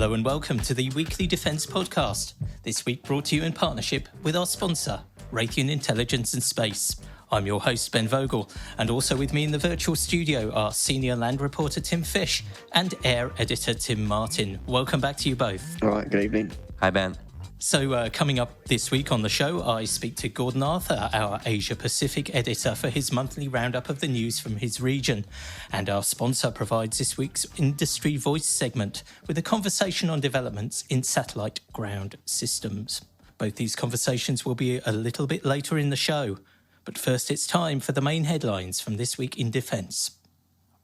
Hello and welcome to the Weekly Defence Podcast. This week brought to you in partnership with our sponsor, Raytheon Intelligence and Space. I'm your host, Ben Vogel, and also with me in the virtual studio are senior land reporter Tim Fish and air editor Tim Martin. Welcome back to you both. All right, good evening. Hi, Ben. So coming up this week on the show, I speak to Gordon Arthur, our Asia-Pacific editor, for his monthly roundup of the news from his region. And our sponsor provides this week's Industry Voice segment with a conversation on developments in satellite ground systems. Both these conversations will be a little bit later in the show. But first, it's time for the main headlines from this week in defence.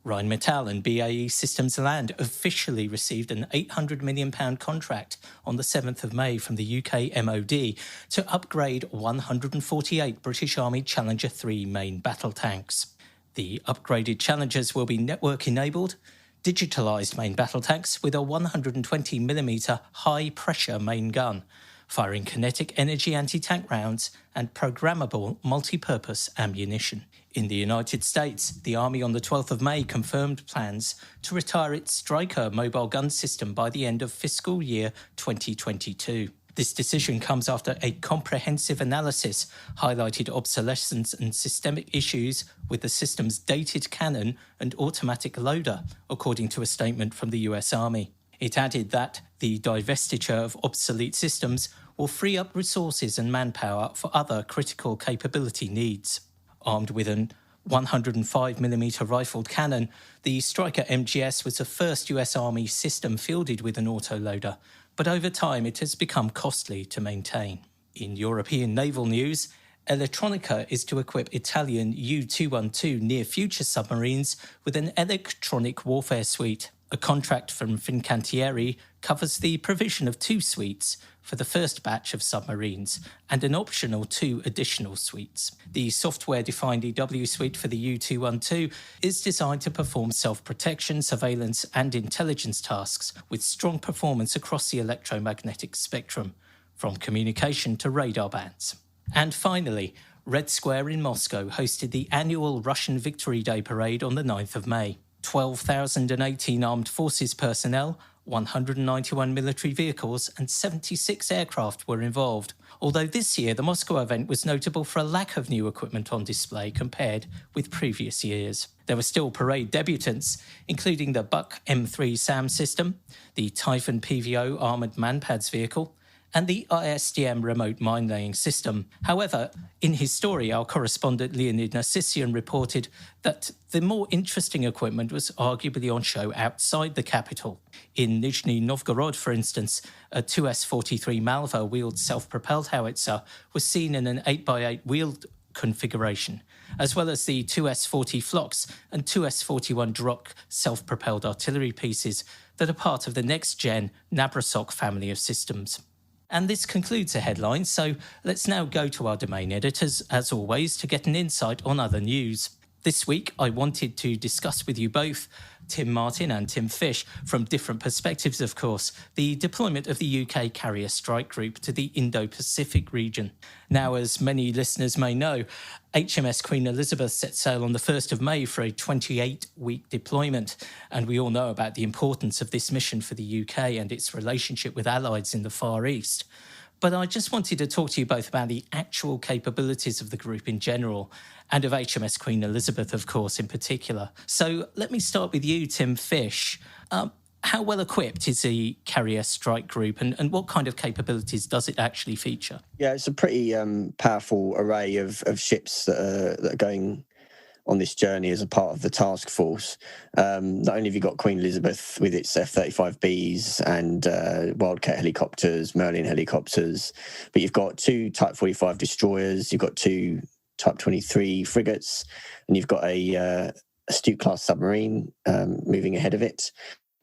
Rheinmetall and BAE Systems Land officially received an £800 million contract on the 7th of May from the UK MOD to upgrade 148 British Army Challenger 3 main battle tanks. The upgraded Challengers will be network-enabled, digitalised main battle tanks with a 120mm high-pressure main gun, firing kinetic energy anti-tank rounds and programmable multi-purpose ammunition. In the United States, the Army on the 12th of May confirmed plans to retire its Striker mobile gun system by the end of fiscal year 2022. This decision comes after a comprehensive analysis highlighted obsolescence and systemic issues with the system's dated cannon and automatic loader, according to a statement from the US Army. It added that the divestiture of obsolete systems will free up resources and manpower for other critical capability needs. Armed with an 105mm rifled cannon, the Striker MGS was the first US Army system fielded with an autoloader, but over time it has become costly to maintain. In European naval news, Elettronica is to equip Italian U-212 near-future submarines with an electronic warfare suite. A contract from Fincantieri covers the provision of 2 suites for the first batch of submarines and an optional 2 additional suites. The software-defined EW suite for the U-212 is designed to perform self-protection, surveillance and intelligence tasks with strong performance across the electromagnetic spectrum, from communication to radar bands. And finally, Red Square in Moscow hosted the annual Russian Victory Day parade on the 9th of May. 12,018 armed forces personnel, 191 military vehicles and 76 aircraft were involved. Although this year the Moscow event was notable for a lack of new equipment on display compared with previous years. There were still parade debutants, including the Buck M3 SAM system, the Typhon PVO armoured manpads vehicle, and the ISDM remote mine-laying system. However, in his story, our correspondent Leonid Nassisian reported that the more interesting equipment was arguably on show outside the capital. In Nizhny Novgorod, for instance, a 2S-43 Malva wheeled self-propelled howitzer was seen in an 8x8 wheeled configuration, as well as the 2S-40 Phlox and 2S-41 Drok self-propelled artillery pieces that are part of the next-gen Nabrasok family of systems. And this concludes the headlines, so let's now go to our domain editors, as always, to get an insight on other news. This week, I wanted to discuss with you both, Tim Martin and Tim Fish, from different perspectives, of course, the deployment of the UK Carrier Strike Group to the Indo-Pacific region. Now, as many listeners may know, HMS Queen Elizabeth set sail on the 1st of May for a 28-week deployment, and we all know about the importance of this mission for the UK and its relationship with allies in the Far East. But I just wanted to talk to you both about the actual capabilities of the group in general, and of HMS Queen Elizabeth, of course, in particular. So let me start with you, Tim Fish. How well equipped is the Carrier Strike Group, and what kind of capabilities does it actually feature? Yeah, it's a pretty powerful array of ships that are going on this journey as a part of the task force. Not only have you got Queen Elizabeth with its F-35Bs and Wildcat helicopters, Merlin helicopters, but you've got 2 Type 45 destroyers, you've got 2 Type 23 frigates, and you've got a Astute-class submarine moving ahead of it.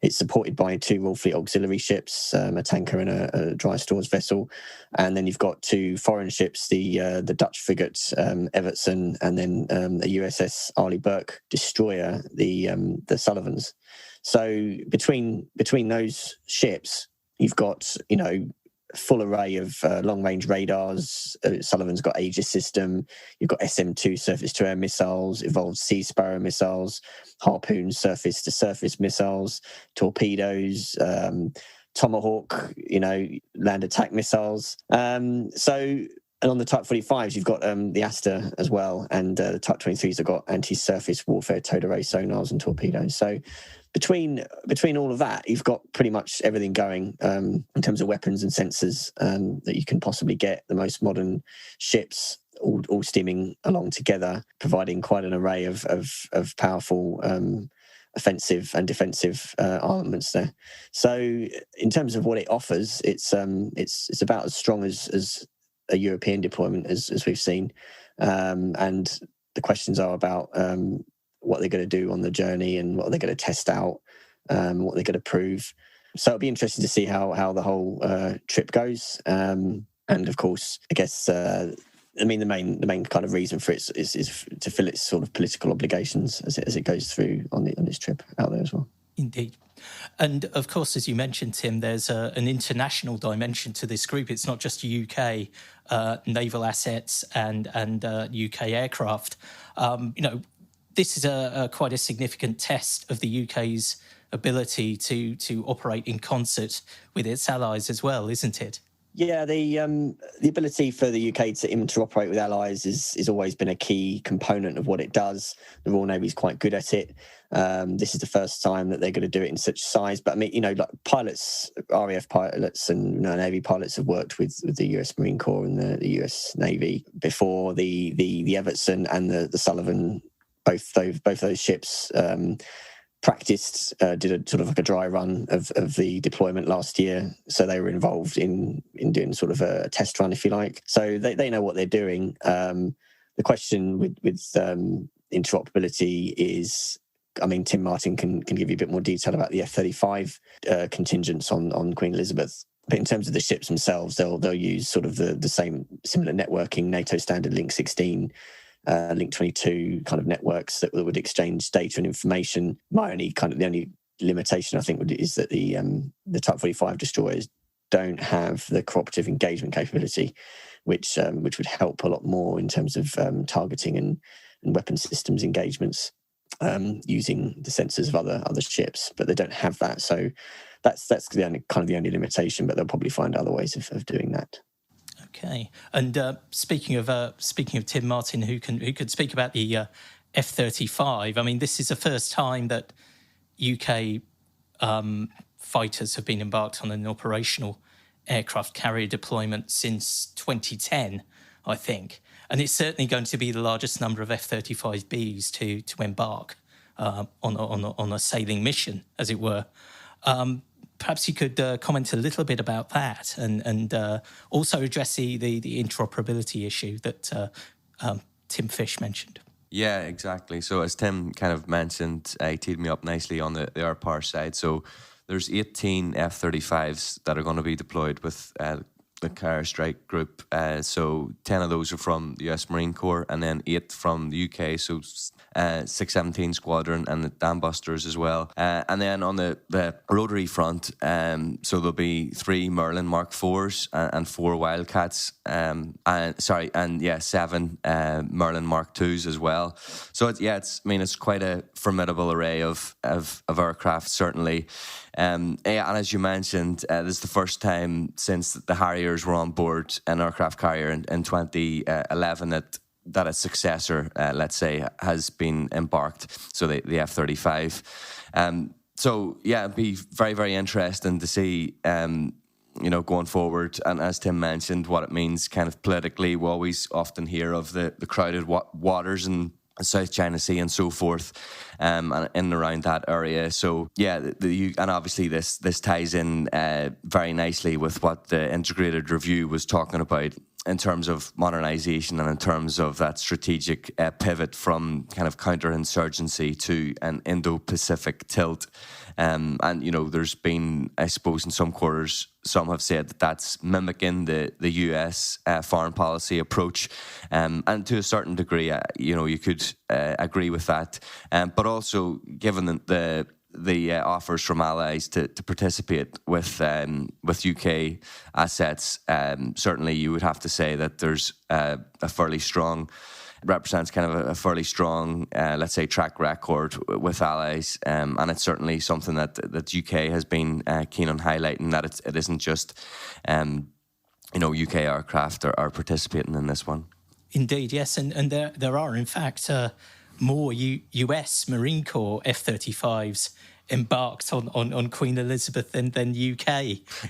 It's supported by 2 Royal Fleet auxiliary ships, a tanker and a dry stores vessel. And then you've got 2 foreign ships, the Dutch frigate Evertson, and then the USS Arleigh Burke destroyer, the Sullivans. So between those ships, you've got, full array of long-range radars. Sullivan's got Aegis system. You've got SM-2 surface-to-air missiles, evolved Sea Sparrow missiles, Harpoon surface-to-surface missiles, torpedoes, Tomahawk, land attack missiles. And on the Type 45s, you've got the Aster as well, and the Type 23s have got anti-surface warfare towed array sonars and torpedoes. So between all of that, you've got pretty much everything going in terms of weapons and sensors that you can possibly get. The most modern ships, all steaming along together, providing quite an array of powerful offensive and defensive armaments there. So in terms of what it offers, it's about as strong as a European deployment as we've seen, and the questions are about what they're going to do on the journey and what they're going to test out, what they're going to prove. So it'll be interesting to see how the whole trip goes. And of course, I guess the main kind of reason for it is to fill its sort of political obligations as it goes through on this trip out there as well. Indeed. And of course, as you mentioned, Tim, there's an international dimension to this group. It's not just UK naval assets and UK aircraft. This is quite a significant test of the UK's ability to operate in concert with its allies as well, isn't it? Yeah, the ability for the UK to interoperate with allies is always been a key component of what it does. The Royal Navy is quite good at it. This is the first time that they're going to do it in such size. But I mean, like pilots, RAF pilots and Navy pilots have worked with the US Marine Corps and the US Navy before. The Evertson and the Sullivan, both those ships practiced, did a sort of like a dry run of the deployment last year. So they were involved in doing sort of a test run, if you like. So they know what they're doing. The question with interoperability is, I mean, Tim Martin can give you a bit more detail about the F-35 contingents on Queen Elizabeth. But in terms of the ships themselves, they'll use sort of the same similar networking, NATO standard Link 16, Link 22 kind of networks that would exchange data and information. The only limitation I think is that the Type 45 destroyers don't have the cooperative engagement capability, which would help a lot more in terms of targeting and weapon systems engagements using the sensors of other ships. But they don't have that, so that's the only limitation. But they'll probably find other ways of doing that. Okay, and speaking of Tim Martin, who could speak about the F-35. I mean, this is the first time that UK fighters have been embarked on an operational aircraft carrier deployment since 2010, I think, and it's certainly going to be the largest number of F-35Bs to embark on a sailing mission, as it were. Perhaps you could comment a little bit about that and also address the interoperability issue that Tim Fish mentioned. Yeah, exactly. So as Tim kind of mentioned, he teed me up nicely on the air power side. So there's 18 F-35s that are going to be deployed with the Carrier Strike Group. So 10 of those are from the US Marine Corps and then 8 from the UK. So 617 Squadron and the Dam Busters as well. And then on the rotary front, so there'll be 3 Merlin Mark IVs and 4 Wildcats. And 7 Merlin Mark IIs as well. So it's quite a formidable array of aircraft, certainly. And as you mentioned, this is the first time since the Harriers were on board an aircraft carrier in 2011 that a successor, let's say, has been embarked. So the F-35. It'd be very, very interesting to see, going forward. And as Tim mentioned, what it means kind of politically. We always often hear of the crowded waters and South China Sea and so forth, and in and around that area. So and obviously this ties in very nicely with what the integrated review was talking about in terms of modernisation and in terms of that strategic pivot from kind of counterinsurgency to an Indo-Pacific tilt. And there's been, I suppose, in some quarters, some have said that that's mimicking the US foreign policy approach, and to a certain degree, you could agree with that. But also, given the offers from allies to participate with UK assets, certainly you would have to say that there's a fairly strong represents kind of a fairly strong, let's say, track record with allies, and it's certainly something that UK has been keen on highlighting, that it isn't just UK aircraft are participating in this one. Indeed, yes, and there are in fact more US Marine Corps F-35s embarked on Queen Elizabeth than UK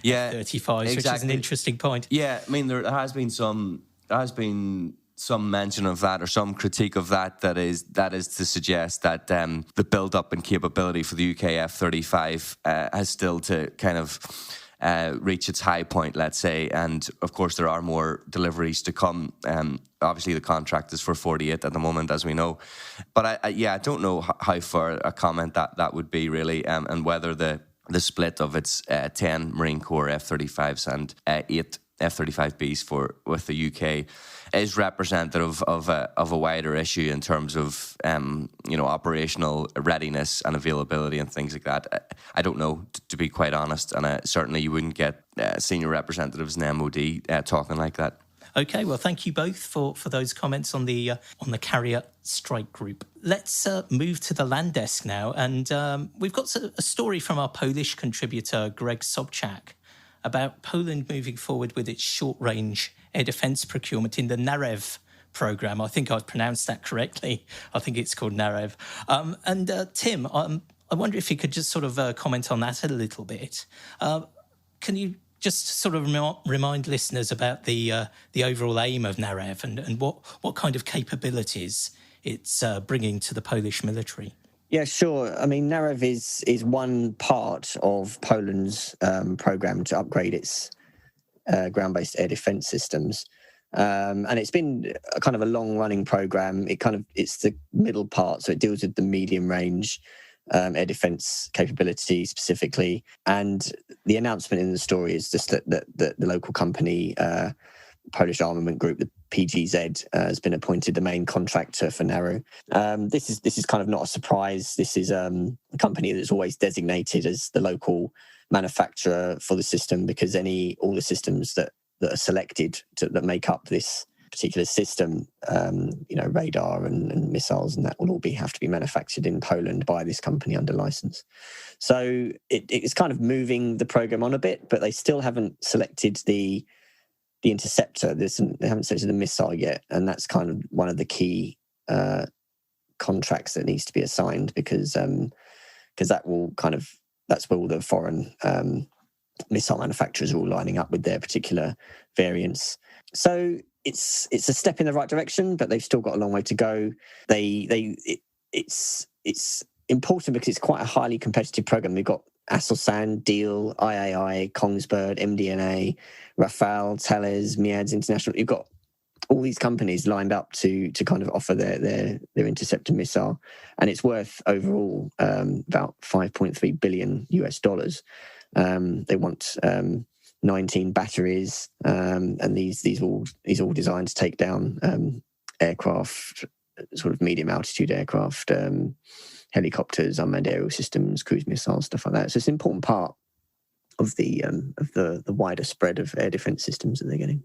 F-35s, exactly. Which is an interesting point. Yeah, I mean there has been some mention of that, or some critique of that is to suggest that the build-up and capability for the UK F-35 has still to kind of reach its high point, let's say, and of course there are more deliveries to come. Obviously the contract is for 48 at the moment, as we know, but I don't know how far a comment that would be really, and whether the split of its 10 Marine Corps F-35s and 8 F-35Bs with the UK is representative of a wider issue in terms of operational readiness and availability and things like that. I don't know, to be quite honest, and certainly you wouldn't get senior representatives in MOD talking like that. Okay, well, thank you both for those comments on the carrier strike group. Let's move to the land desk now, and we've got a story from our Polish contributor Greg Sobczak about Poland moving forward with its short-range air defence procurement in the Narew programme. I think I've pronounced that correctly. I think it's called Narew. And Tim, I wonder if you could just sort of comment on that a little bit. Can you just sort of remind listeners about the overall aim of Narew and what kind of capabilities it's bringing to the Polish military? Yeah, sure. I mean, Narew is one part of Poland's programme to upgrade its ground-based air defence systems. And it's been a kind of a long-running programme. It's the middle part, so it deals with the medium-range air defence capability specifically. And the announcement in the story is just that the local company, Polish armament group, the PGZ, has been appointed the main contractor for Narew. This is kind of not a surprise. This is a company that's always designated as the local manufacturer for the system, because all the systems that are selected that make up this particular system, radar and missiles, and that will all have to be manufactured in Poland by this company under license. So it's kind of moving the program on a bit, but they still haven't selected the interceptor. They haven't selected the missile yet, and that's kind of one of the key contracts that needs to be assigned, because that's where all the foreign missile manufacturers are all lining up with their particular variants. So it's a step in the right direction, but they've still got a long way to go. It's important because it's quite a highly competitive program. They've got Aselsan, Deal, IAI, Kongsberg, MDNA, Rafale, Thales, Miads International. You've got all these companies lined up to kind of offer their interceptor missile, and it's worth overall about $5.3 billion US. They want 19 batteries, and these all designed to take down aircraft, sort of medium altitude aircraft, helicopters, unmanned aerial systems, cruise missiles, stuff like that. So it's an important part of the wider spread of air defence systems that they're getting.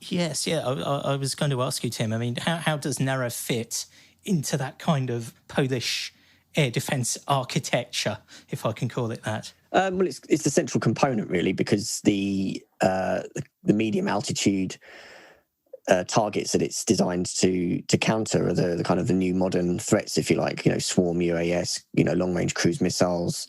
Yes, yeah. I was going to ask you, Tim. I mean, how does Narew fit into that kind of Polish air defence architecture, if I can call it that? Well, it's the central component really, because the medium altitude targets that it's designed to counter are the kind of the new modern threats, if you like. Swarm UAS, long range cruise missiles.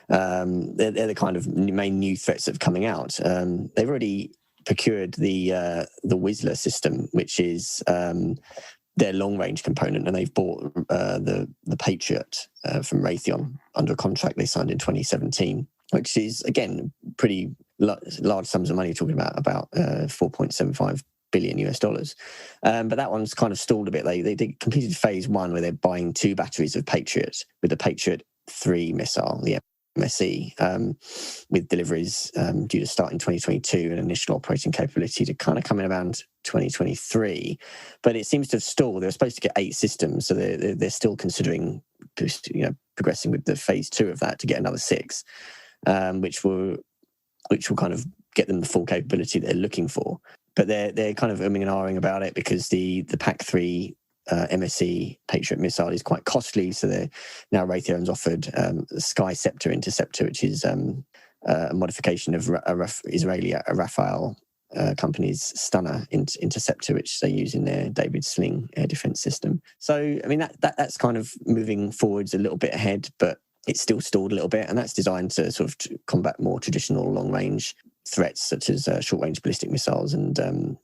They're the kind of main new threats that are coming out. They've already procured the Whistler system, which is their long range component, and they've bought the Patriot from Raytheon under a contract they signed in 2017, which is again pretty large sums of money. Talking about $4.75 billion US. But that one's kind of stalled a bit. They completed phase one, where they're buying 2 batteries of Patriot with the Patriot 3 missile, the MSE, with deliveries due to start in 2022 and initial operating capability to kind of come in around 2023. But it seems to have stalled. They were supposed to get 8 systems, so they're still considering progressing with the phase 2 of that to get another 6, which will kind of get them the full capability that they're looking for. But they're kind of umming and ahhing about it, because the PAC-3 MSE Patriot missile is quite costly, so now Raytheon's offered the Sky Scepter interceptor, which is a modification of Israeli Rafale company's Stunner interceptor, which they use in their David Sling air defense system. So, I mean, that's kind of moving forwards a little bit ahead, but it's still stalled a little bit, and that's designed to sort of combat more traditional long-range threats such as short-range ballistic missiles and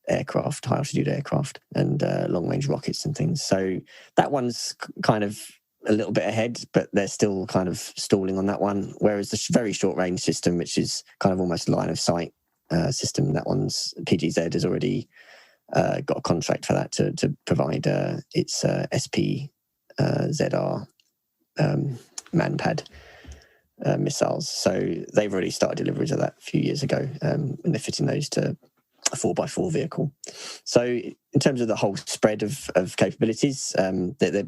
aircraft, high-altitude aircraft, and long-range rockets and things. So that one's kind of a little bit ahead, but they're still kind of stalling on that one. Whereas the very short-range system, which is kind of almost line of sight system, that one's PGZ has already got a contract for that to provide its SPZR Manpad missiles. So they've already started deliveries of that a few years ago, and they're fitting those to a 4x4 vehicle. So in terms of the whole spread of capabilities, there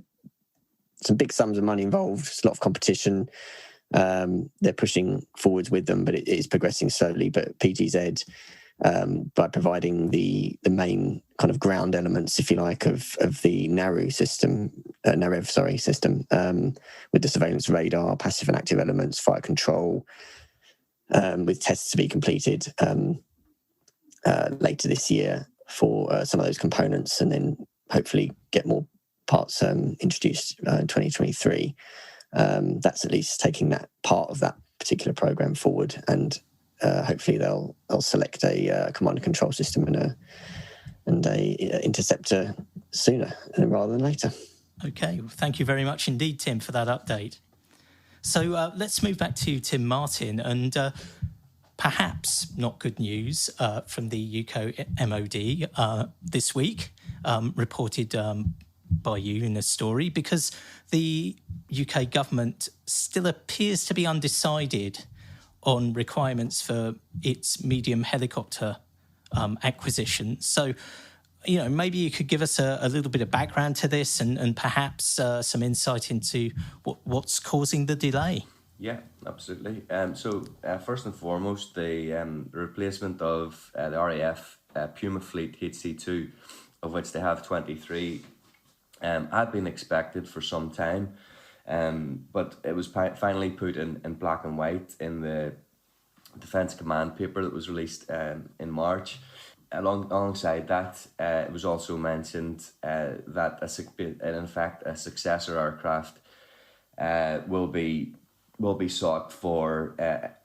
some big sums of money involved. There's a lot of competition. They're pushing forwards with them, but it is progressing slowly. But PGZ, by providing the main kind of ground elements, if you like, of the Narev system, with the surveillance radar, passive and active elements, fire control, with tests to be completed later this year for some of those components, and then hopefully get more parts introduced in 2023. That's at least taking that part of that particular program forward, and hopefully they'll select a command and control system and a interceptor sooner rather than later. Okay, well, thank you very much indeed, Tim, for that update. So let's move back to Tim Martin, and perhaps not good news from the UK MOD this week, reported by you in a story, because the UK government still appears to be undecided on requirements for its medium helicopter acquisition. So, maybe you could give us a little bit of background to this and perhaps some insight into what's causing the delay. Yeah, absolutely. So first and foremost, the replacement of the RAF Puma Fleet HC2, of which they have 23, had been expected for some time, but it was finally put in black and white in the Defence Command paper that was released in March. Alongside that, it was also mentioned that in fact a successor aircraft will be sought for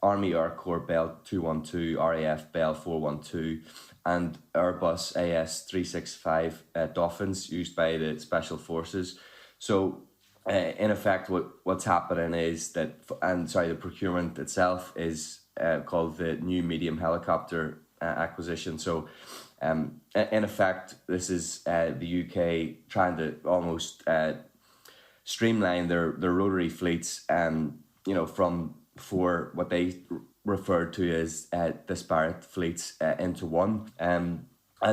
Army Air Corps Bell 212, RAF Bell 412, and Airbus AS365 Dolphins used by the Special Forces. So, in effect, what's happening is that, the procurement itself is called the new medium helicopter acquisition. So, in effect, this is the UK trying to almost streamline their rotary fleets, from four, what they referred to as disparate fleets, into one. And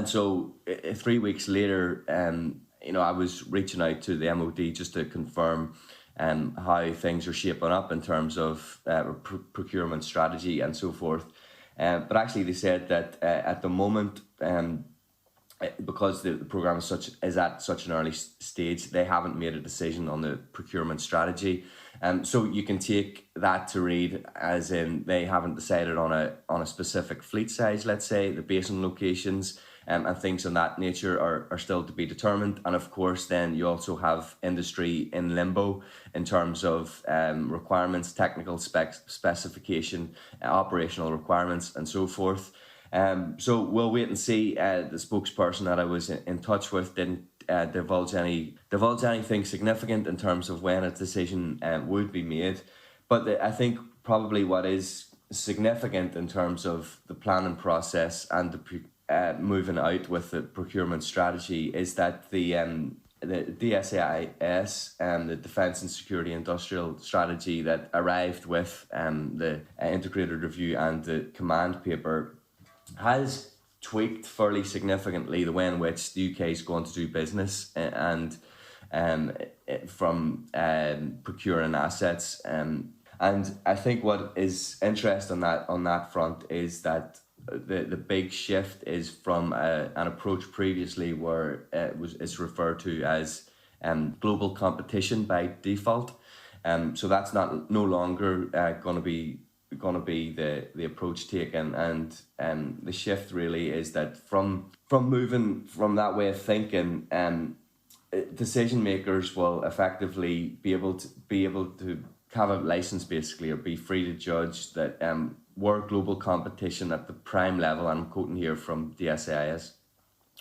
so 3 weeks later, I was reaching out to the MOD just to confirm how things are shaping up in terms of procurement strategy and so forth. But actually they said that at the moment, because the programme is at such an early stage, they haven't made a decision on the procurement strategy. So you can take that to read as in they haven't decided on a specific fleet size, let's say. The basin locations and things of that nature are still to be determined. And of course, then you also have industry in limbo in terms of requirements, technical specification, operational requirements, and so forth. So we'll wait and see. The spokesperson that I was in touch with didn't divulge anything significant in terms of when a decision would be made. But I think probably what is significant in terms of the planning process and the moving out with the procurement strategy is that the DSAIS, the Defence and Security Industrial Strategy that arrived with the integrated review and the command paper, has tweaked fairly significantly the way in which the UK is going to do business and from procuring assets. And I think what is interesting on that front is that the big shift is from an approach previously where it's referred to as global competition by default. So that's no longer going to be the approach taken, and the shift really is that from moving from that way of thinking, decision makers will effectively be able to have a license basically, or be free to judge that were global competition at the prime level, and I'm quoting here from DSAIS,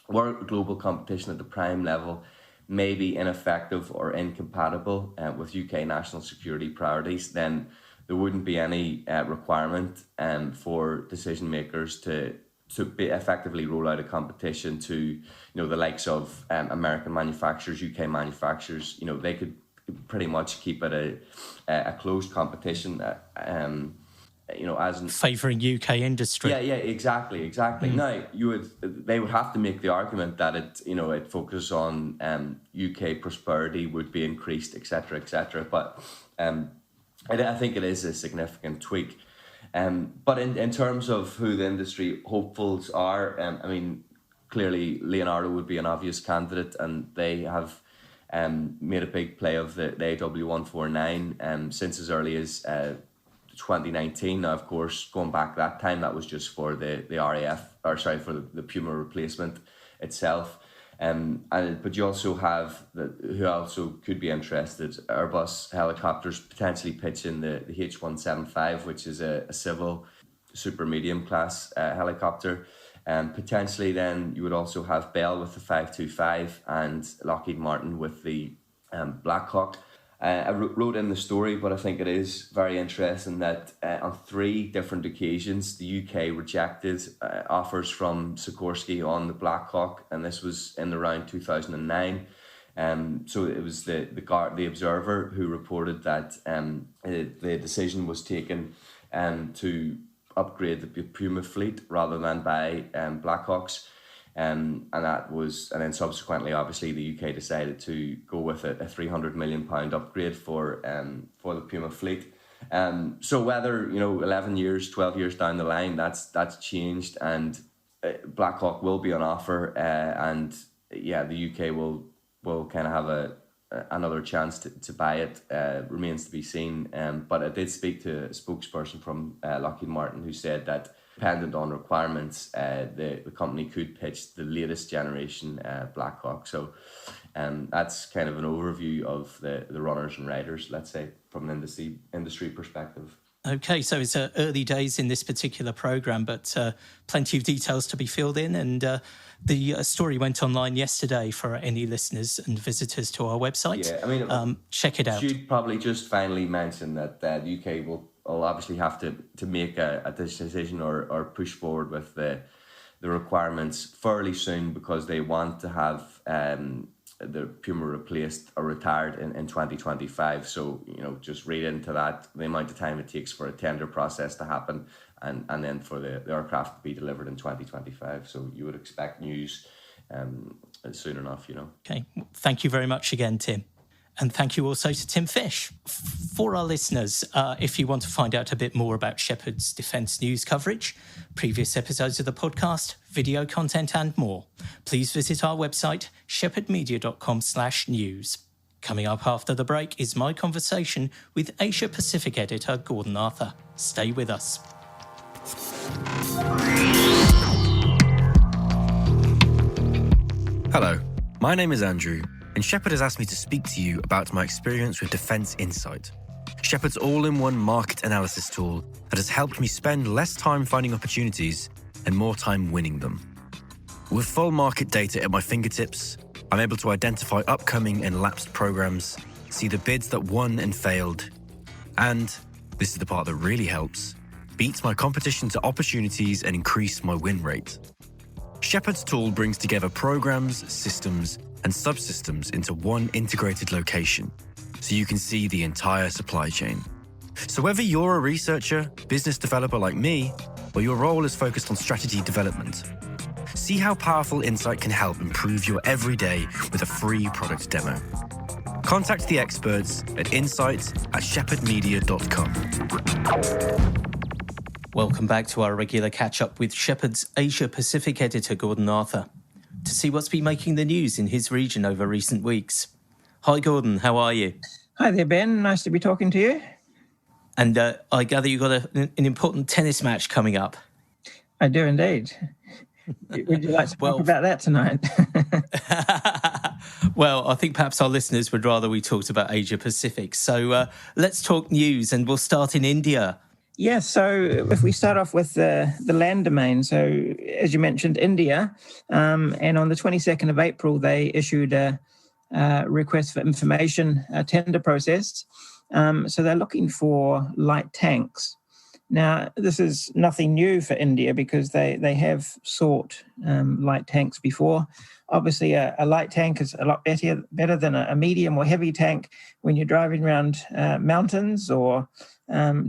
were global competition at the prime level may be ineffective or incompatible with UK national security priorities, then there wouldn't be any requirement for decision makers to be effectively roll out a competition to the likes of American manufacturers, UK manufacturers. They could pretty much keep it a closed competition. As favouring UK industry. Yeah, exactly. Now they would have to make the argument that it focuses on UK prosperity would be increased, etc. But I think it is a significant tweak. But in terms of who the industry hopefuls are, clearly Leonardo would be an obvious candidate, and they have made a big play of the AW149 since as early as 2019. Now, of course, going back that time, that was just for the RAF, for the Puma replacement itself. But you also have who also could be interested, Airbus helicopters potentially pitching the H175, which is a civil super medium class helicopter. Potentially then you would also have Bell with the 525 and Lockheed Martin with the Black Hawk. I wrote in the story, but I think it is very interesting that on 3 different occasions the UK rejected offers from Sikorsky on the Black Hawk, and this was in around 2009. So it was the Observer who reported that the decision was taken to upgrade the Puma fleet rather than buy Black Hawks. And then subsequently, obviously, the UK decided to go with a £300 million upgrade for the Puma fleet. So whether 11 years, 12 years down the line, that's changed, and Black Hawk will be on offer, and the UK will kind of have another chance to buy it. Remains to be seen. But I did speak to a spokesperson from Lockheed Martin who said that, dependent on requirements, the company could pitch the latest generation Black Hawk. So that's kind of an overview of the runners and riders, let's say, from an industry perspective. Okay, so it's early days in this particular programme, but plenty of details to be filled in. And the story went online yesterday for any listeners and visitors to our website. Yeah, check it out. Should probably just finally mention that the UK will obviously have to make a decision or push forward with the requirements fairly soon, because they want to have the Puma replaced or retired in 2025. So, just read into that the amount of time it takes for a tender process to happen and then for the aircraft to be delivered in 2025. So you would expect news soon enough, Okay, thank you very much again, Tim. And thank you also to Tim Fish. For our listeners, if you want to find out a bit more about Shephard's defence news coverage, previous episodes of the podcast, video content and more, please visit our website, shepherdmedia.com/news. Coming up after the break is my conversation with Asia Pacific editor Gordon Arthur. Stay with us. Hello, my name is Andrew, and Shephard has asked me to speak to you about my experience with Defence Insight, Shephard's all-in-one market analysis tool that has helped me spend less time finding opportunities and more time winning them. With full market data at my fingertips, I'm able to identify upcoming and lapsed programs, see the bids that won and failed, and, this is the part that really helps, beat my competition to opportunities and increase my win rate. Shephard's tool brings together programs, systems, and subsystems into one integrated location, so you can see the entire supply chain. So whether you're a researcher, business developer like me, or your role is focused on strategy development, see how powerful Insight can help improve your everyday with a free product demo. Contact the experts at insight@shepherdmedia.com. Welcome back to our regular catch-up with Shephard's Asia-Pacific editor, Gordon Arthur, to see what's been making the news in his region over recent weeks. Hi, Gordon. How are you? Hi there, Ben. Nice to be talking to you. And I gather you've got an important tennis match coming up. I do indeed. Would you like to talk about that tonight? Well, I think perhaps our listeners would rather we talked about Asia-Pacific. So let's talk news, and we'll start in India. Yeah, so if we start off with the land domain, so as you mentioned, India, and on the 22nd of April, they issued a request for information, a tender process. So they're looking for light tanks. Now, this is nothing new for India because they have sought light tanks before. Obviously, a light tank is a lot better than a medium or heavy tank when you're driving around mountains or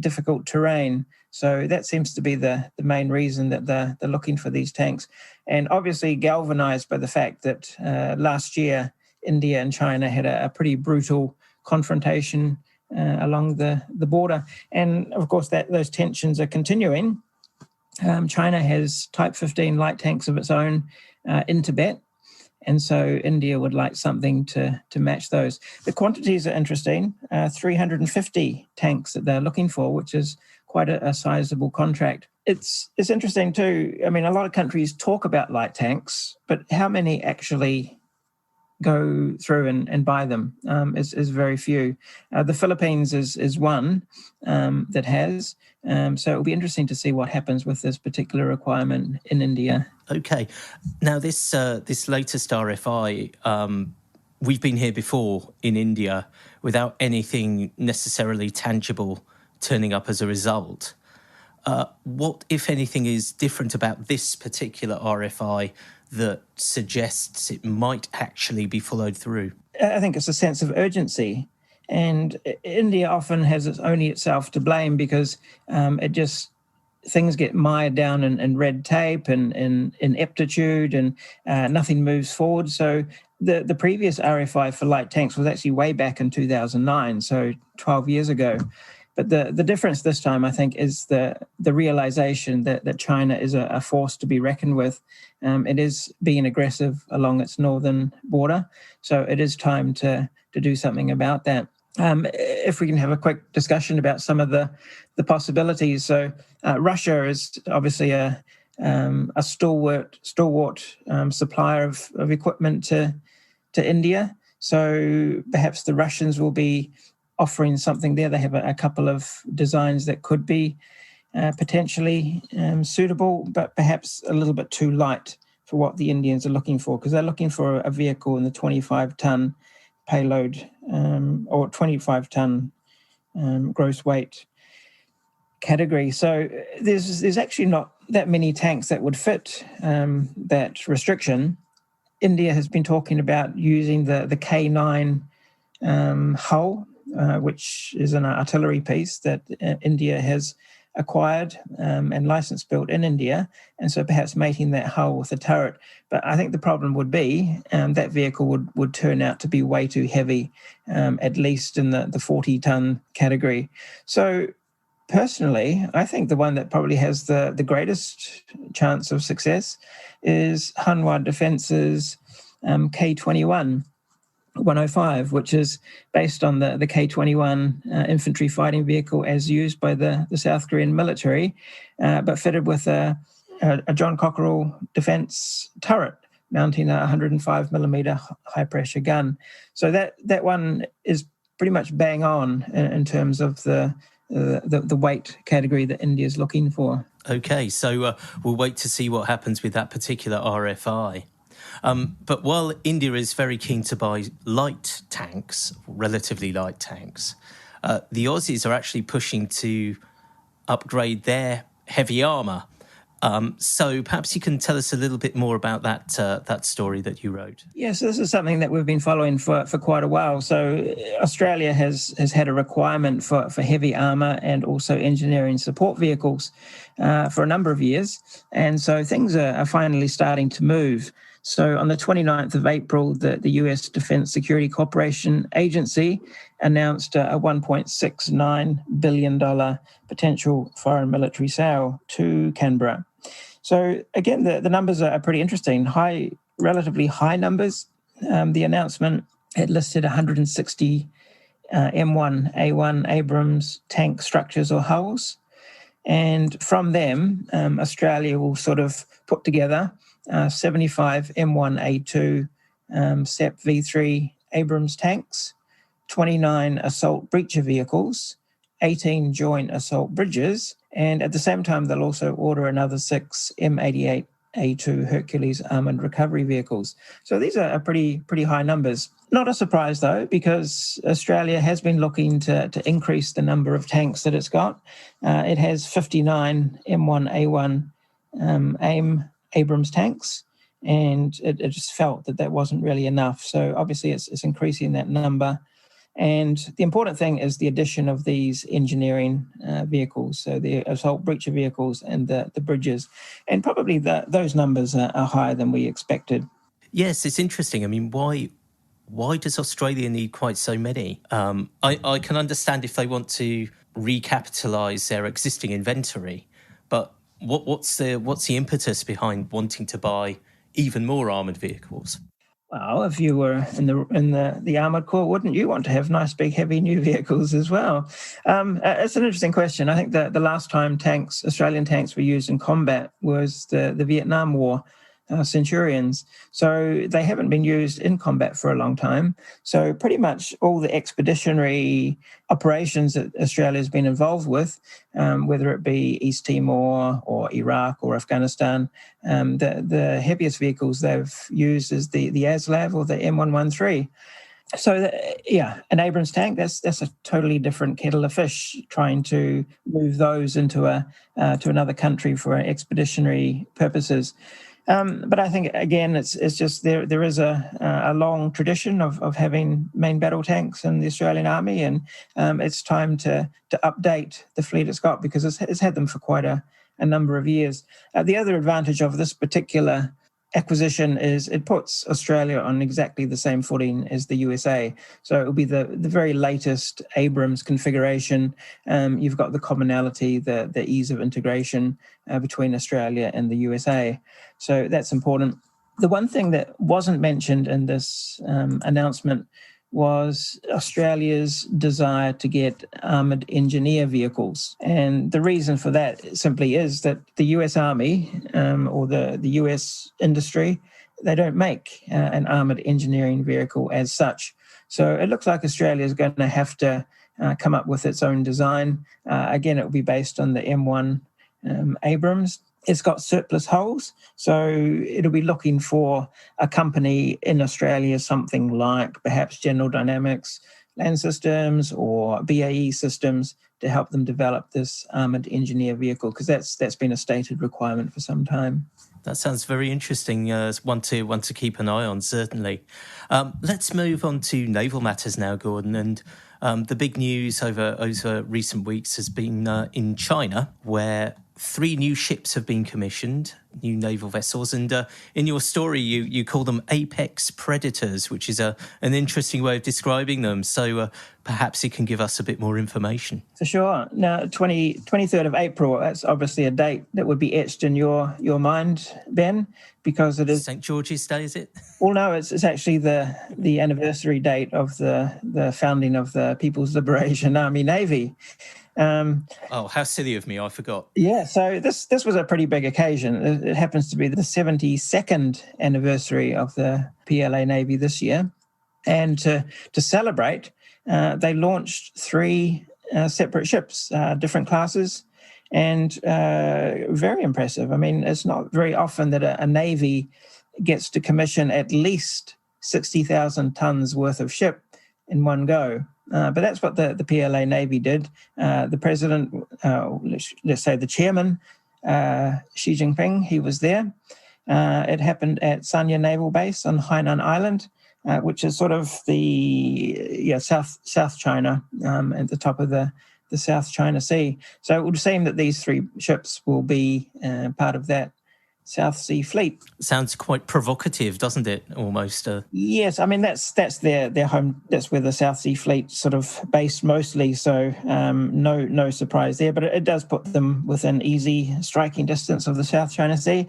difficult terrain. So that seems to be the main reason that they're looking for these tanks. And obviously galvanized by the fact that last year, India and China had a pretty brutal confrontation along the border. And of course, those tensions are continuing. China has Type 15 light tanks of its own in Tibet. And so India would like something to match those. The quantities are interesting, 350 tanks that they're looking for, which is quite a sizable contract. It's interesting too. I mean, a lot of countries talk about light tanks, but how many actually go through and buy them is very few. The Philippines is one that has. So it'll be interesting to see what happens with this particular requirement in India. Okay. Now, this latest RFI, we've been here before in India without anything necessarily tangible turning up as a result. What, if anything, is different about this particular RFI that suggests it might actually be followed through? I think it's a sense of urgency. And India often has only itself to blame because things get mired down in red tape and in ineptitude and nothing moves forward. So the previous RFI for light tanks was actually way back in 2009, so 12 years ago. But the difference this time, I think, is the realization that China is a force to be reckoned with. It is being aggressive along its northern border. So it is time to do something about that. If we can have a quick discussion about some of the possibilities. So Russia is obviously a stalwart supplier of equipment to India. So perhaps the Russians will be offering something there. They have a couple of designs that could be potentially suitable, but perhaps a little bit too light for what the Indians are looking for, because they're looking for a vehicle in the 25-ton payload or 25-ton gross weight category. So there's actually not that many tanks that would fit that restriction. India has been talking about using the K9 hull, which is an artillery piece that India has acquired and license built in India, and so perhaps mating that hull with a turret. But I think the problem would be that vehicle would turn out to be way too heavy, at least in the 40-ton category. So personally, I think the one that probably has the greatest chance of success is Hanwha Defence's K21 105, which is based on the K-21 infantry fighting vehicle as used by the South Korean military, but fitted with a John Cockerell defense turret mounting a 105 millimeter high-pressure gun. So that one is pretty much bang on in terms of the weight category that India is looking for. Okay, so we'll wait to see what happens with that particular RFI. But while India is very keen to buy light tanks, relatively light tanks, the Aussies are actually pushing to upgrade their heavy armour. So perhaps you can tell us a little bit more about that story that you wrote. Yes, this is something that we've been following for quite a while. So Australia has had a requirement for heavy armour and also engineering support vehicles for a number of years. And so things are finally starting to move. So on the 29th of April, the US Defense Security Cooperation Agency announced a $1.69 billion potential foreign military sale to Canberra. So again, the numbers are pretty interesting, relatively high numbers. The announcement, it listed 160 M1A1 Abrams tank structures or hulls. And from them, Australia will sort of put together 75 M1A2 SEP V3 Abrams tanks, 29 assault breacher vehicles, 18 joint assault bridges, and at the same time, they'll also order another 6 M88A2 Hercules armoured recovery vehicles. So these are pretty high numbers. Not a surprise, though, because Australia has been looking to increase the number of tanks that it's got. It has 59 M1A1 AIM Abrams tanks, and it just felt that wasn't really enough. So obviously it's increasing that number. And the important thing is the addition of these engineering vehicles, so the assault breacher vehicles and the bridges. And probably those numbers are higher than we expected. Yes, it's interesting. I mean, why does Australia need quite so many? I can understand if they want to recapitalise their existing inventory, but what's the impetus behind wanting to buy even more armoured vehicles? Well, if you were in the Armoured Corps, wouldn't you want to have nice, big, heavy new vehicles as well? It's an interesting question. I think that the last time Australian tanks were used in combat was the Vietnam War, Centurions. So they haven't been used in combat for a long time. So pretty much all the expeditionary operations that Australia has been involved with, whether it be East Timor or Iraq or Afghanistan, the heaviest vehicles they've used is the ASLAV or the M113. So, an Abrams tank, that's a totally different kettle of fish, trying to move those into to another country for expeditionary purposes. But I think, again, it's just there is a long tradition of having main battle tanks in the Australian Army, and it's time to update the fleet it's got, because it's had them for quite a number of years. The other advantage of this particular acquisition is it puts Australia on exactly the same footing as the USA. So it will be the very latest Abrams configuration. You've got the commonality, the ease of integration between Australia and the USA. So that's important. The one thing that wasn't mentioned in this announcement was Australia's desire to get armoured engineer vehicles. And the reason for that simply is that the US Army or the US industry, they don't make an armoured engineering vehicle as such. So it looks like Australia is going to have to come up with its own design. Again, it will be based on the M1 Abrams. It's got surplus hulls, so it'll be looking for a company in Australia, something like perhaps General Dynamics Land Systems or BAE Systems, to help them develop this armoured engineer vehicle, because that's been a stated requirement for some time. That sounds very interesting. One to keep an eye on, certainly. Let's move on to naval matters now, Gordon. And the big news over recent weeks has been in China, where 3 new ships have been commissioned, new naval vessels. And in your story, you call them apex predators, which is an interesting way of describing them. So perhaps you can give us a bit more information. For sure. Now, 23rd of April, that's obviously a date that would be etched in your mind, Ben, because it is... St. George's Day, is it? Well, no, it's actually the anniversary date of the founding of the People's Liberation Army Navy. How silly of me, I forgot. Yeah, so this was a pretty big occasion. It happens to be the 72nd anniversary of the PLA Navy this year. And to celebrate, they launched 3 separate ships, different classes, and very impressive. I mean, it's not very often that a Navy gets to commission at least 60,000 tons worth of ship in one go. But that's what the PLA Navy did. The president, let's say the chairman, Xi Jinping, he was there. It happened at Sanya Naval Base on Hainan Island, which is sort of the South China, at the top of the South China Sea. So it would seem that these 3 ships will be part of that South Sea Fleet. Sounds quite provocative, doesn't it? Almost. Yes, I mean that's their home. That's where the South Sea Fleet sort of based mostly. So no surprise there. But it does put them within easy striking distance of the South China Sea,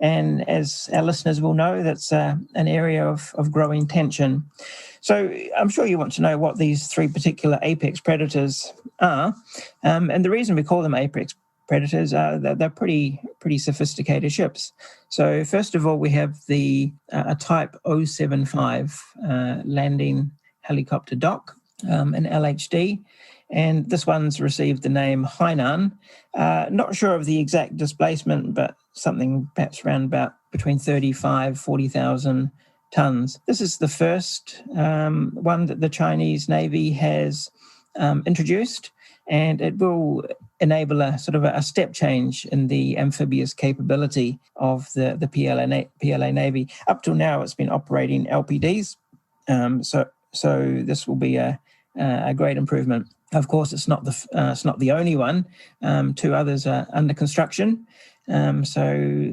and as our listeners will know, that's an area of growing tension. So I'm sure you want to know what these three particular apex predators are, and the reason we call them apex predators are that they're pretty sophisticated ships. So first of all, we have a Type 075 landing helicopter dock, an LHD, and this one's received the name Hainan. Not sure of the exact displacement, but something perhaps around about between 40,000 tons. This is the first one that the Chinese Navy has introduced, and it will enable a sort of a step change in the amphibious capability of the PLA Navy. Up till now, it's been operating LPDs, so this will be a great improvement. Of course, it's not the only one. Two others are under construction. So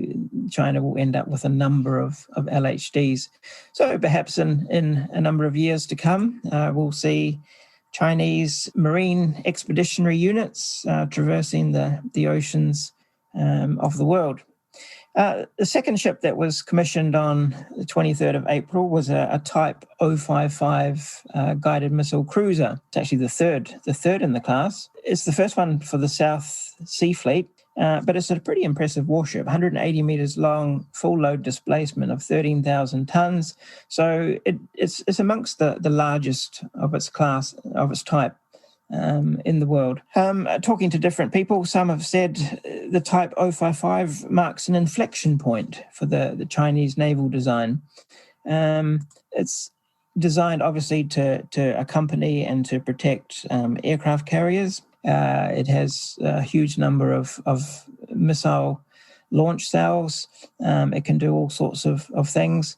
China will end up with a number of LHDs. So perhaps in a number of years to come, we'll see Chinese marine expeditionary units traversing the oceans of the world. The second ship that was commissioned on the 23rd of April was a Type 055 guided missile cruiser. It's actually the third in the class. It's the first one for the South Sea Fleet, but it's a pretty impressive warship, 180 meters long, full load displacement of 13,000 tons. So it's amongst the largest of its class, of its type. In the world. Talking to different people, some have said the Type 055 marks an inflection point for the Chinese naval design. It's designed obviously to accompany and to protect aircraft carriers. It has a huge number of missile launch cells. It can do all sorts of things.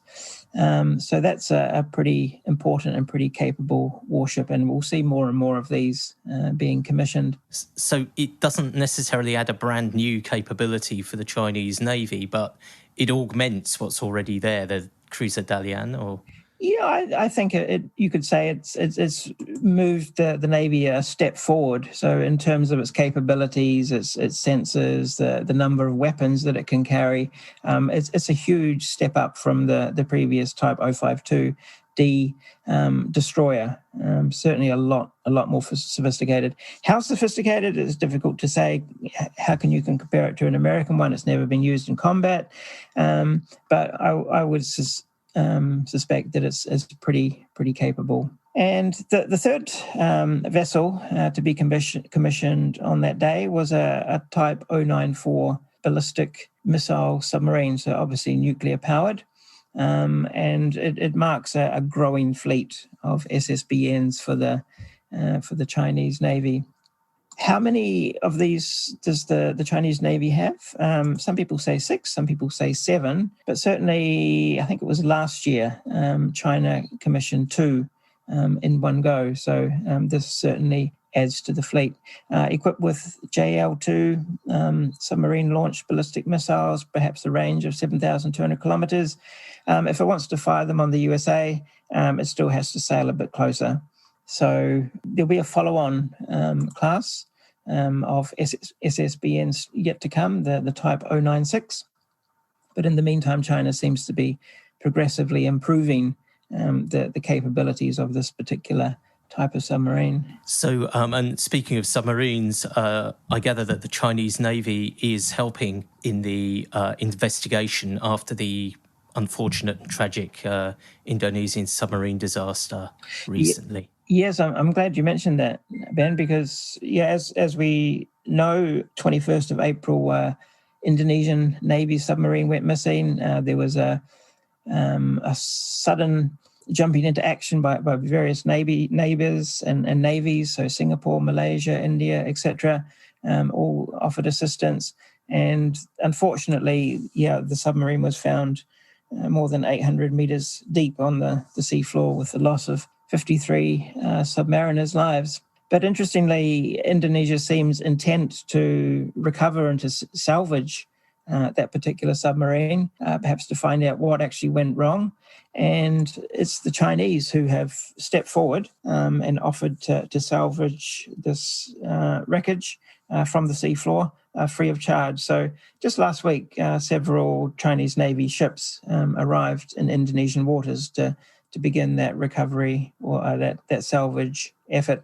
So that's a pretty important and pretty capable warship, and we'll see more and more of these being commissioned. So it doesn't necessarily add a brand new capability for the Chinese Navy, but it augments what's already there, the cruiser Dalian, or... Yeah, I think you could say it's moved the Navy a step forward. So in terms of its capabilities, its sensors, the number of weapons that it can carry, it's a huge step up from the previous Type 052D destroyer. Certainly a lot more sophisticated. How sophisticated is difficult to say. How can you compare it to an American one? It's never been used in combat, but I would suspect that it's pretty capable. And the third vessel to be commissioned on that day was a Type 094 ballistic missile submarine, so obviously nuclear powered. And it marks a growing fleet of SSBNs for the Chinese Navy. How many of these does the Chinese Navy have? Some people say 6, some people say 7, but certainly I think it was last year China commissioned 2 in one go. So this certainly adds to the fleet. Equipped with JL-2 submarine-launched ballistic missiles, perhaps a range of 7,200 kilometers. If it wants to fire them on the USA, it still has to sail a bit closer. So there'll be a follow-on class of SSBNs yet to come, the Type 096. But in the meantime, China seems to be progressively improving the capabilities of this particular type of submarine. So, and speaking of submarines, I gather that the Chinese Navy is helping in the investigation after the unfortunate and tragic Indonesian submarine disaster recently. Yes, I'm glad you mentioned that, Ben, because as we know, 21st of April, Indonesian Navy submarine went missing. There was a sudden jumping into action by various neighbours and navies, so Singapore, Malaysia, India, etc., all offered assistance. And unfortunately, the submarine was found more than 800 metres deep on the seafloor, with the loss of 53 submariners' lives. But interestingly, Indonesia seems intent to recover and to salvage that particular submarine, perhaps to find out what actually went wrong. And it's the Chinese who have stepped forward and offered to salvage this wreckage from the seafloor free of charge. So just last week, several Chinese Navy ships arrived in Indonesian waters to begin that recovery or that salvage effort,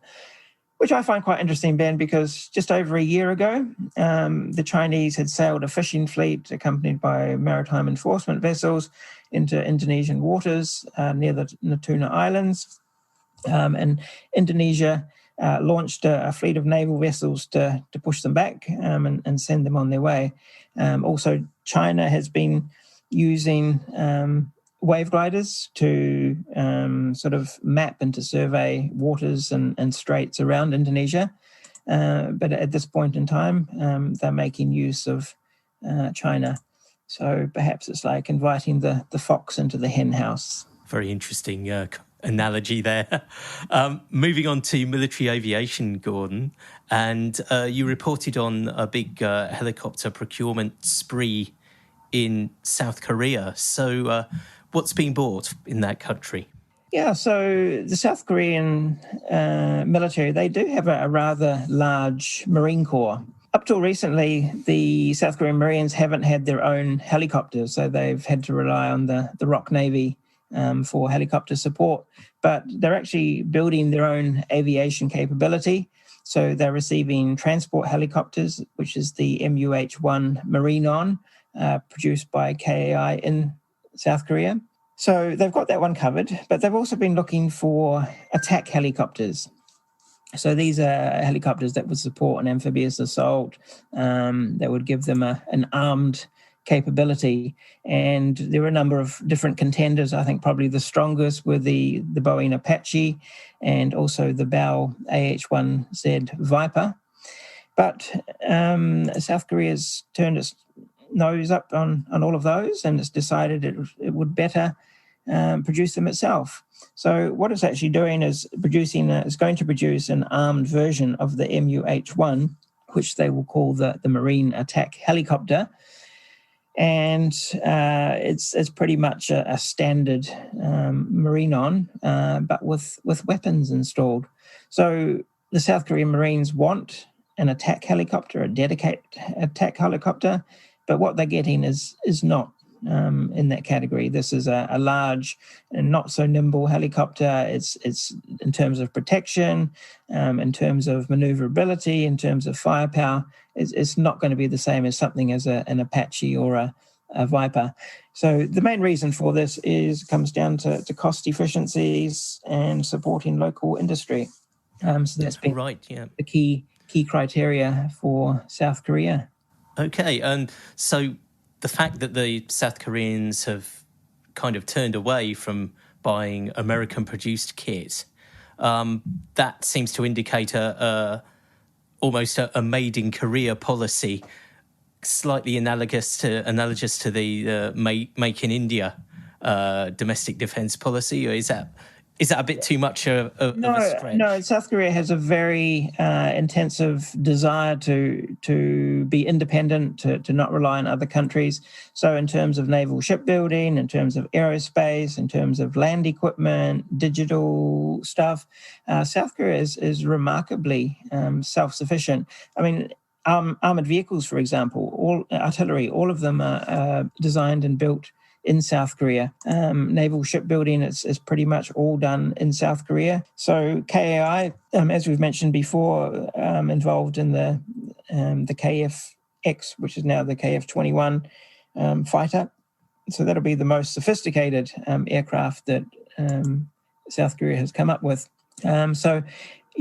which I find quite interesting, Ben, because just over a year ago, the Chinese had sailed a fishing fleet accompanied by maritime enforcement vessels into Indonesian waters near the Natuna Islands. And Indonesia launched a fleet of naval vessels to push them back and send them on their way. Also, China has been using wave gliders to sort of map and to survey waters and straits around Indonesia. But at this point in time, they're making use of China. So perhaps it's like inviting the fox into the hen house. Very interesting analogy there. Moving on to military aviation, Gordon, and you reported on a big helicopter procurement spree in South Korea. So what's being bought in that country? Yeah, so the South Korean military, they do have a rather large Marine Corps. Up till recently, the South Korean Marines haven't had their own helicopters, so they've had to rely on the ROK Navy for helicopter support. But they're actually building their own aviation capability. So they're receiving transport helicopters, which is the MUH-1 Marinon, produced by KAI in South Korea. So they've got that one covered, but they've also been looking for attack helicopters. So these are helicopters that would support an amphibious assault, that would give them an armed capability. And there were a number of different contenders. I think probably the strongest were the Boeing Apache and also the Bell AH-1Z Viper. But South Korea's turned its nose up on all of those, and it's decided it would better produce them itself. So what it's actually doing is going to produce an armed version of the MUH-1, which they will call the Marine Attack Helicopter. And it's pretty much a standard Marinon, but with weapons installed. So the South Korean Marines want an attack helicopter, a dedicated attack helicopter, but what they're getting is not in that category. This is a large and not so nimble helicopter. It's in terms of protection, in terms of maneuverability, in terms of firepower, it's not going to be the same as something as an Apache or a Viper. So the main reason for this comes down to cost efficiencies and supporting local industry. So that's been the key criteria for South Korea. Okay, and so the fact that the South Koreans have kind of turned away from buying American-produced kit, that seems to indicate almost a made-in-Korea policy, slightly analogous to the Make in India domestic defence policy, or is that a bit too much of a stretch? No, South Korea has a very intensive desire to be independent, to not rely on other countries. So in terms of naval shipbuilding, in terms of aerospace, in terms of land equipment, digital stuff, South Korea is remarkably self-sufficient. I mean, armoured vehicles, for example, all artillery, all of them are designed and built in South Korea. Naval shipbuilding is pretty much all done in South Korea. So KAI, as we've mentioned before, involved in the KF-X, which is now the KF-21 fighter. So that'll be the most sophisticated aircraft that South Korea has come up with.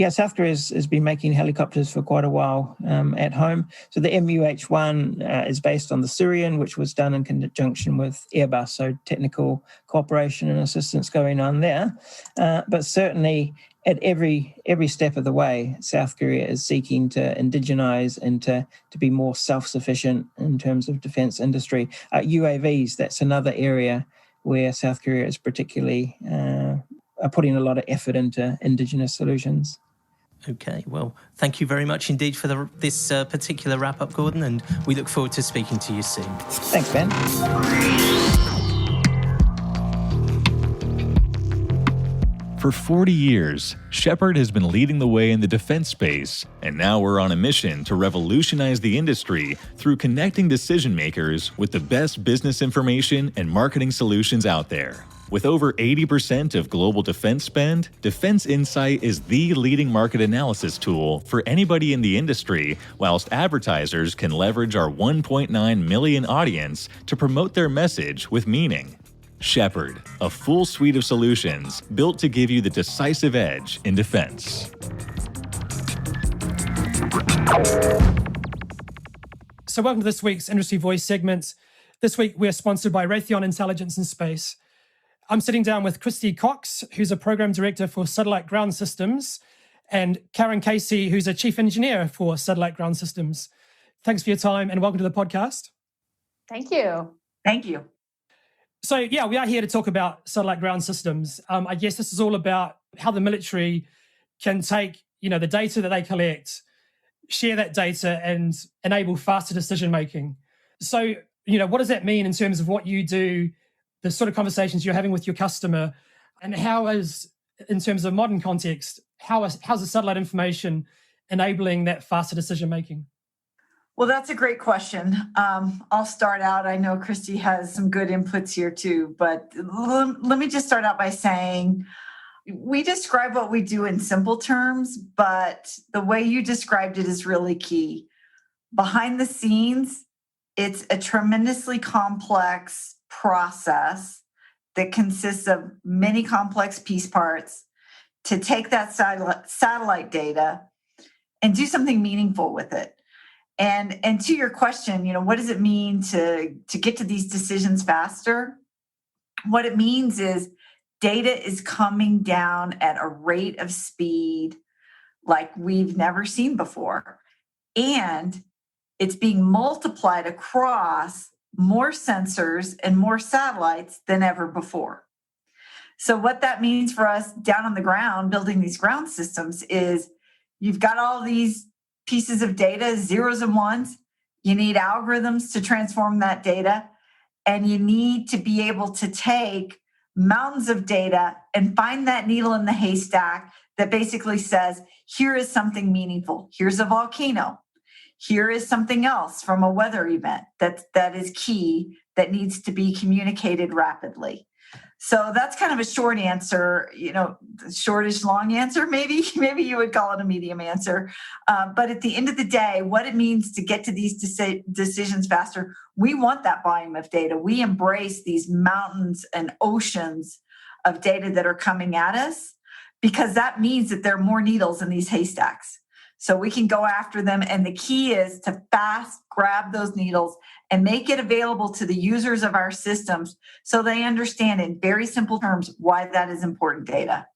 South Korea has been making helicopters for quite a while at home. So the MUH-1 is based on the Syrian, which was done in conjunction with Airbus, so technical cooperation and assistance going on there. But certainly at every step of the way, South Korea is seeking to indigenize and to be more self-sufficient in terms of defense industry. UAVs, that's another area where South Korea is particularly are putting a lot of effort into indigenous solutions. Okay, well, thank you very much indeed for this particular wrap-up, Gordon, and we look forward to speaking to you soon. Thanks, Ben. For 40 years, Shephard has been leading the way in the defense space, and now we're on a mission to revolutionize the industry through connecting decision makers with the best business information and marketing solutions out there. With over 80% of global defense spend, Defense Insight is the leading market analysis tool for anybody in the industry, whilst advertisers can leverage our 1.9 million audience to promote their message with meaning. Shephard, a full suite of solutions built to give you the decisive edge in defense. So welcome to this week's Industry Voice segment. This week we're sponsored by Raytheon Intelligence and Space. I'm sitting down with Christy Cox, who's a program director for Satellite Ground Systems, and Karen Casey, who's a chief engineer for Satellite Ground Systems. Thanks for your time and welcome to the podcast. Thank you. Thank you. So, yeah, we are here to talk about satellite ground systems. I guess this is all about how the military can take, the data that they collect, share that data, and enable faster decision-making. So, what does that mean in terms of what you do, the sort of conversations you're having with your customer, and how is, in terms of modern context, how's the satellite information enabling that faster decision-making? Well, that's a great question. I'll start out. I know Christy has some good inputs here too, but let me just start out by saying we describe what we do in simple terms, but the way you described it is really key. Behind the scenes, it's a tremendously complex process that consists of many complex piece parts to take that satellite data and do something meaningful with it. And to your question, what does it mean to get to these decisions faster? What it means is data is coming down at a rate of speed like we've never seen before. And it's being multiplied across more sensors and more satellites than ever before. So what that means for us down on the ground, building these ground systems, is you've got all these pieces of data, zeros and ones. You need algorithms to transform that data. And you need to be able to take mountains of data and find that needle in the haystack that basically says, here is something meaningful. Here's a volcano. Here is something else from a weather event that is key, that needs to be communicated rapidly. So that's kind of a short answer, shortish long answer, maybe you would call it a medium answer. But at the end of the day, what it means to get to these decisions faster, we want that volume of data. We embrace these mountains and oceans of data that are coming at us, because that means that there are more needles in these haystacks. So we can go after them. And the key is to fast grab those needles and make it available to the users of our systems so they understand in very simple terms why that is important data.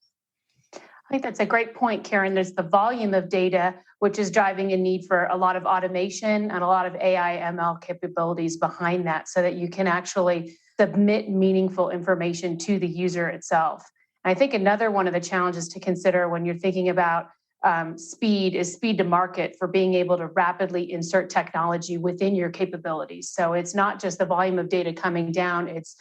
I think that's a great point, Karen. There's the volume of data, which is driving a need for a lot of automation and a lot of AI ML capabilities behind that, so that you can actually submit meaningful information to the user itself. And I think another one of the challenges to consider when you're thinking about speed is speed to market for being able to rapidly insert technology within your capabilities. So it's not just the volume of data coming down, it's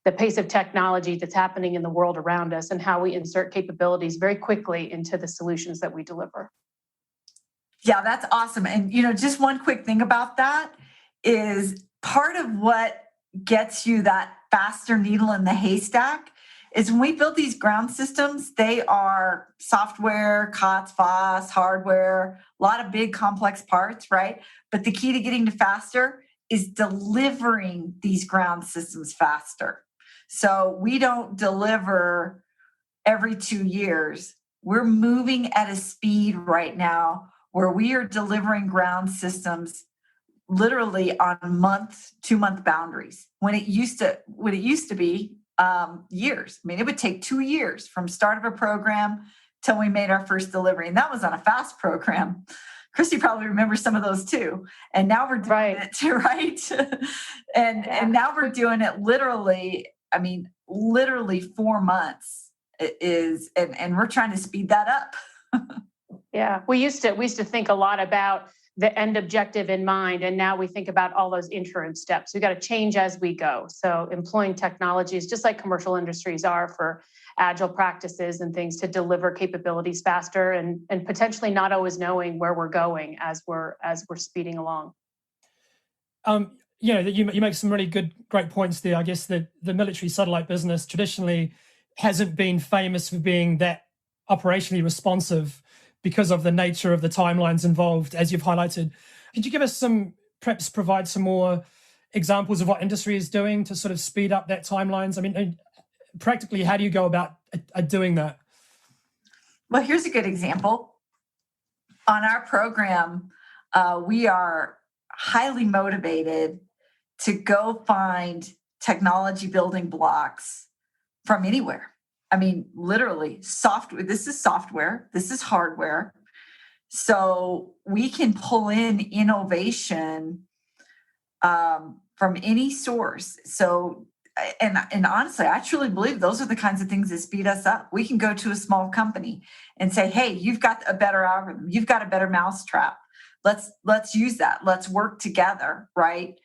the pace of technology that's happening in the world around us and how we insert capabilities very quickly into the solutions that we deliver. Yeah, that's awesome. And, just one quick thing about that is part of what gets you that faster needle in the haystack is when we build these ground systems, they are software, COTS, FOSS, hardware, a lot of big complex parts, right? But the key to getting to faster is delivering these ground systems faster. So we don't deliver every 2 years. We're moving at a speed right now where we are delivering ground systems literally on 2-month boundaries. When it used to be years. I mean, it would take 2 years from start of a program till we made our first delivery. And that was on a fast program. Christy probably remembers some of those too. And now we're doing it, right? And now we're doing it literally 4 months and we're trying to speed that up. Yeah, we used to think a lot about the end objective in mind, and now we think about all those interim steps. We got to change as we go. So employing technologies, just like commercial industries are, for agile practices and things to deliver capabilities faster, and potentially not always knowing where we're going as we're speeding along. You make some really great points there. I guess the military satellite business traditionally hasn't been famous for being that operationally responsive because of the nature of the timelines involved, as you've highlighted. Could you give us perhaps provide some more examples of what industry is doing to sort of speed up that timelines? I mean, practically, how do you go about doing that? Well, here's a good example. On our program, we are highly motivated to go find technology building blocks from anywhere. I mean, literally, software. This is software. This is hardware. So we can pull in innovation from any source. So, and honestly, I truly believe those are the kinds of things that speed us up. We can go to a small company and say, "Hey, you've got a better algorithm. You've got a better mousetrap. Let's use that. Let's work together, right?"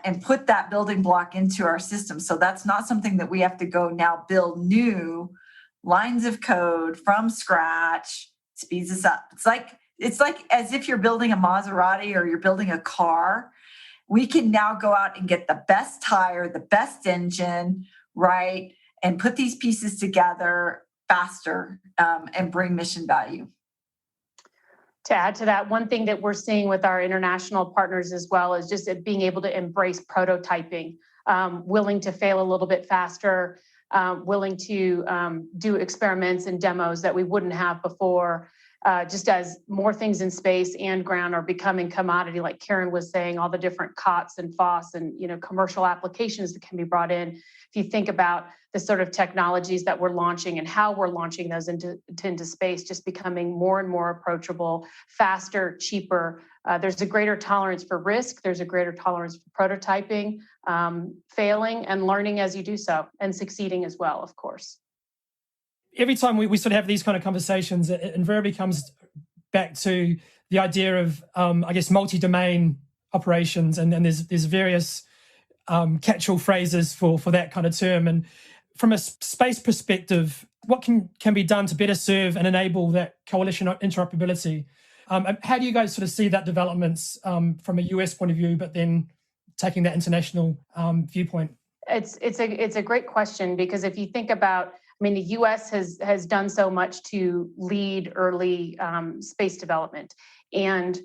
And put that building block into our system. So that's not something that we have to go now build new lines of code from scratch. Speeds us up. It's like as if you're building a Maserati or you're building a car. We can now go out and get the best tire, the best engine, right? And put these pieces together faster and bring mission value. To add to that, one thing that we're seeing with our international partners as well is just being able to embrace prototyping, willing to fail a little bit faster, willing to do experiments and demos that we wouldn't have before. Just as more things in space and ground are becoming commodity, like Karen was saying, all the different COTS and FOSS and commercial applications that can be brought in. If you think about the sort of technologies that we're launching and how we're launching those into space, just becoming more and more approachable, faster, cheaper. There's a greater tolerance for risk. There's a greater tolerance for prototyping, failing and learning as you do so, and succeeding as well, of course. Every time we sort of have these kind of conversations, it invariably comes back to the idea of, I guess, multi-domain operations, and there's various catch-all phrases for that kind of term. And from a space perspective, what can be done to better serve and enable that coalition interoperability? How do you guys sort of see that developments from a US point of view, but then taking that international viewpoint? It's a great question, because if you think about, I mean, the U.S. has done so much to lead early space development, and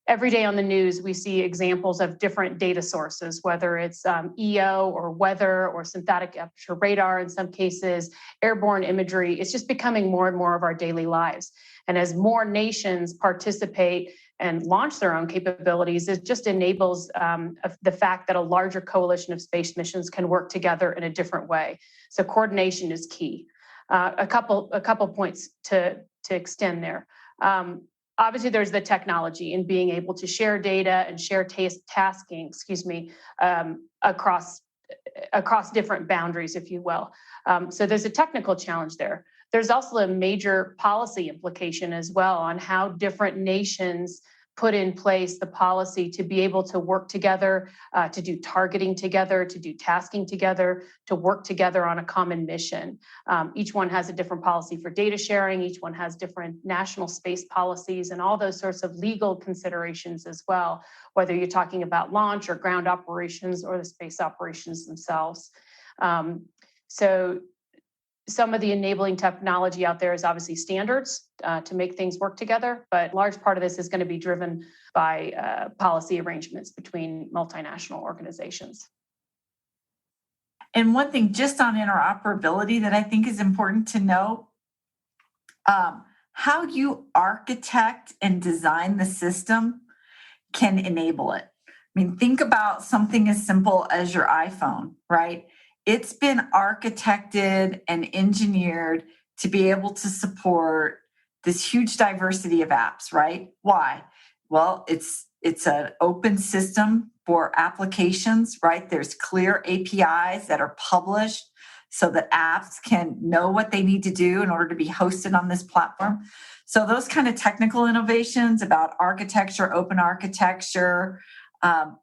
every day on the news we see examples of different data sources, whether it's EO or weather or synthetic aperture radar in some cases, airborne imagery. It's just becoming more and more of our daily lives. And as more nations participate and launch their own capabilities, it just enables the fact that a larger coalition of space missions can work together in a different way. So coordination is key. A couple points to extend there. Obviously, there's the technology and being able to share data and share tasking, across different boundaries, if you will. So there's a technical challenge there. There's also a major policy implication as well on how different nations put in place the policy to be able to work together, to do targeting together, to do tasking together, to work together on a common mission. Each one has a different policy for data sharing. Each one has different national space policies and all those sorts of legal considerations as well, whether you're talking about launch or ground operations or the space operations themselves. So some of the enabling technology out there is obviously standards to make things work together, but a large part of this is going to be driven by policy arrangements between multinational organizations. And one thing just on interoperability that I think is important to know, how you architect and design the system can enable it. I mean, think about something as simple as your iPhone, right? It's been architected and engineered to be able to support this huge diversity of apps, right? Why? Well, it's an open system for applications, right? There's clear APIs that are published. so that apps can know what they need to do in order to be hosted on this platform. So those kind of technical innovations about architecture, open architecture,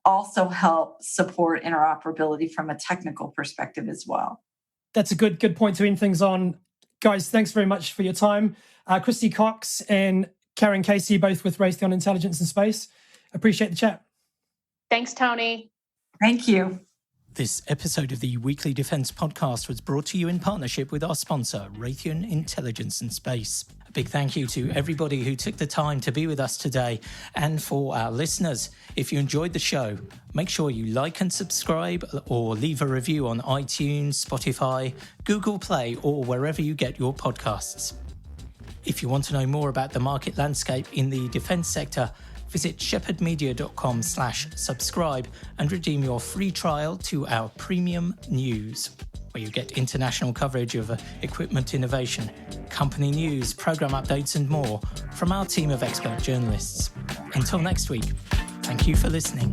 also help support interoperability from a technical perspective as well. That's a good point to end things on. Guys, thanks very much for your time. Christy Cox and Karen Casey, both with Raytheon Intelligence and Space. Appreciate the chat. Thanks, Tony. Thank you. This episode of the Weekly Defence Podcast was brought to you in partnership with our sponsor, Raytheon Intelligence and Space. A big thank you to everybody who took the time to be with us today. And for our listeners, if you enjoyed the show, make sure you like and subscribe or leave a review on iTunes, Spotify, Google Play, or wherever you get your podcasts. If you want to know more about the market landscape in the defence sector, visit shepherdmedia.com/subscribe and redeem your free trial to our premium news, where you get international coverage of equipment innovation, company news, program updates and more from our team of expert journalists. Until next week, thank you for listening.